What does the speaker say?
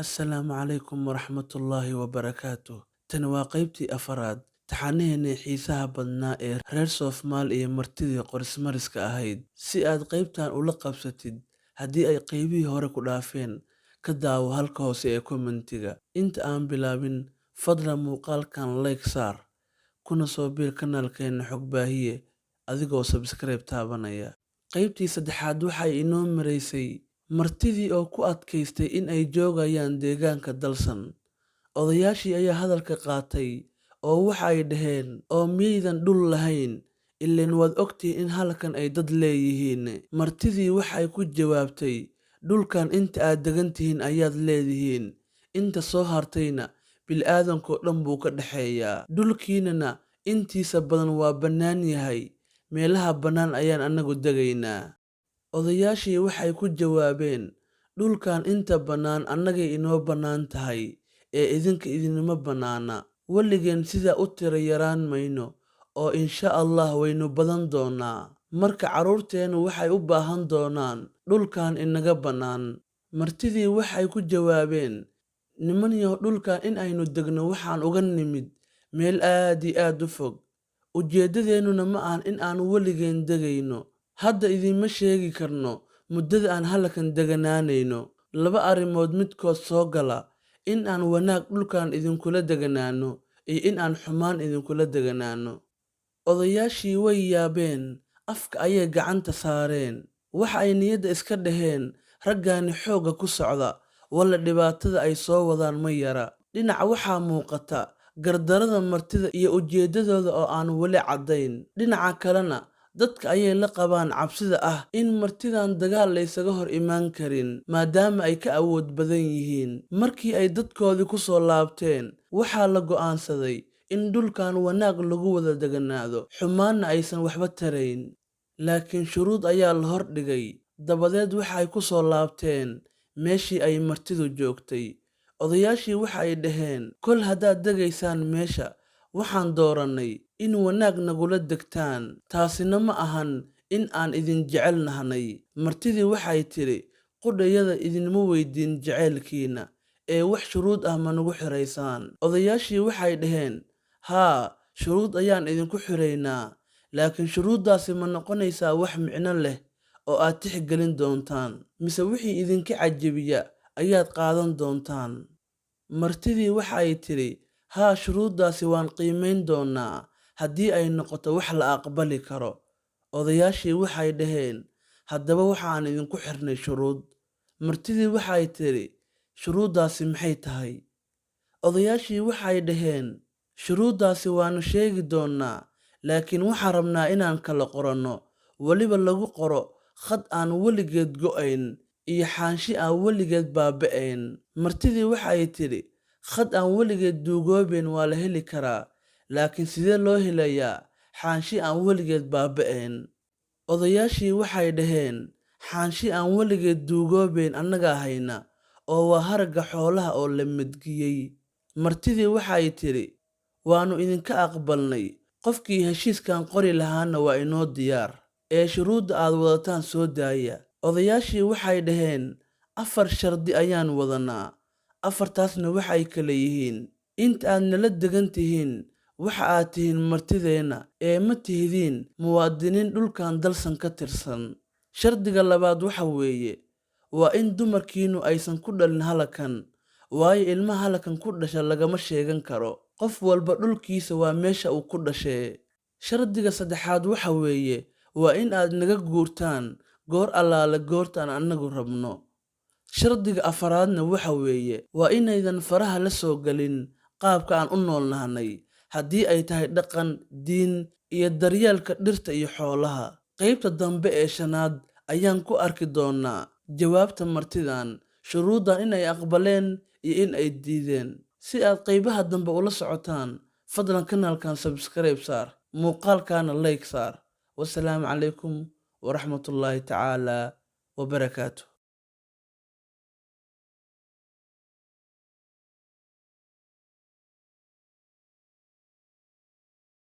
Assalaamu calaykum waraxmatullaahi wabarakaatuh. Tani waa qaybtii afaraad taxanaheennii xiisaha badnaa ee reer Soomaal iyo martidii qorismariska ahayd. Si aad qaybtan ula qabsatid, haddii ay qaybihii hore ku dhaafeen, ka daawo halka hoose ee kommentiga. Inta aan bilaabin, fadlan muuqaalkan like saar, kuna soo biir kanaalkeena Xogbaahiye adigoo subscribe taabanaya. Qaybtii saddexaad waxay inoo maraysay martidii oo ku adkaystay in ay joogayaan deegaanka dalsan. Odayaashii ayaa hadalka qaatay oo waxa ay dhaheen, oo miyaydan dhul lahayn, ileen waad ogtihiin in halkan ay dad leeyihiin. Martidii waxay ku jawaabtay, dhulkan inta aad degan tihiin ayaad leedihiin, inta soo hartayna bil'aadankoo dhan buu ka dhexeeyaa. Dhulkiinana intiisa badan waa bannaan yahay, meelaha bannaan ayaan annagu degaynaa. Odayaashii waxay ku jawaabeen, dhulkan inta bannaan annagay inoo bannaan tahay, ee idinka idinma bannaana. Weligeen sidaa u tiro yaraan mayno, oo insha Allah waynu badan doonaa. Marka carruurteennu waxay u baahan doonaan dhulkan inaga bannaan. Martidii waxay ku jawaabeen, nimanyahow, dhulkan in aynu degno waxaan uga nimid meel aad iyo aad u fog. Ujeeddadeennuna ma ahan in aan weligeen degayno. Hadda idiinma sheegi karno muddada aan halkan deganaanayno. Laba arrimood midkood soo gala: in aan wanaag dhulkan idinkula deganaano, iyo in aan xumaan idinkula deganaano. Odayaashii way yaabeen, afka ayay gacanta saareen. Waxa ay niyadda iska dhaheen, raggaani xoogga ku socda, walla dhibaatada ay soo wadaan ma yara. Dhinaca waxaa muuqata gardarrada martida iyo ujeeddadooda oo aan weli caddayn. Dhinaca kalena, dadka ayay la qabaan cabsida ah in martidan dagaal laysaga hor imaan karin, maadaama ay ka awood badan yihiin. Markii ay dadkoodii ku soo laabteen, waxaa la go'aansaday in dhulkan wanaag lagu wada deganaado, xumaanna aysan waxba tarayn. Laakiin shuruud ayaa la hor dhigay. Dabadeed waxay ku soo laabteen meeshii ay martidu joogtay. Odayaashii waxa ay dhaheen, kol haddaad degaysaan meesha, waxaan doorannay in wanaag nagula degtaan, taasina ma ahan in aan idin jecel nahnay. Martidii waxay tidhi, qudhayada idinma weydiin jaceylkiina, ee wax shuruud ah ma nagu xiraysaan? Odayaashii waxay dhaheen, haa, shuruud ayaan idinku xiraynaa, laakiin shuruuddaasi ma noqonaysaa wax micno leh oo aad tixgelin doontaan, mise wixii idinka cajabiya ayaad qaadan doontaan? Martidii waxay tidhi, haa, shuruuddaasi waan qiimayn doonaa haddii ay noqoto wax la aqbali karo. Odayaashii waxay dhaheen, haddaba waxaan idinku xirnay shuruud. Martidii waxay tidhi, shuruuddaasi maxay tahay? Odayaashii waxay dhaheen, shuruuddaasi waannu sheegi doonaa, laakiin waxaan rabnaa inaan kala qoranno, weliba lagu qoro khad aan weligeed go'ayn iyo xaanshi aan weligeed baaba'ayn. Martidii waxay tidhi, khad aan weligeed duugoobayn waa la heli karaa, laakiin sidee loo helayaa xaanshi aan weligeed baaba'ayn? Odayaashii waxay dhaheen, xaanshi aan weligeed duugoobayn annagaa hayna, oo waa haragga xoolaha oo la midgiyey. Martidii waxay tidhi, waannu idinka aqbalnay, qofkii heshiiskan qori lahaana waa inoo diyaar, ee shuruudda aad wadataan soo daaya. Odayaashii waxay dhaheen, 4 shardi ayaan wadanaa. 4taasna waxay kala yihiin: inta aad nala degan tihiin, waxa aad tihiin martideenna, ee ma tihidiin muwaadiniin dhulkan dalsan ka tirsan. Shardiga labaad waxa weeye, waa in dumarkiinnu aysan ku dhalin halkan, waayo ilmaha halkan ku dhasha lagama sheegan karo. Qof walba dhulkiisa waa meesha uu ku dhashee. Shardiga saddexaad waxa weeye, waa in aad naga guurtaan goor allaale goortaan annagu rabno. Shardiga afaraadna waxa weeye, waa inaydan faraha la soo galin qaabka aan u noolnahay, haddii ay tahay dhaqan, diin, iyo daryeelka dhirta iyo xoolaha. Qaybta dambe ee 5aad ayaan ku arki doonaa jawaabta martidan, shuruuddan in ay aqbaleen iyo in ay diideen. Si aad qaybaha dambe ula socotaan, fadlan kanaalkan subscribe saar, muuqaalkana like saar. Wassalaamu calaykum waraxmatullaahi tacaala wabarakaatuh.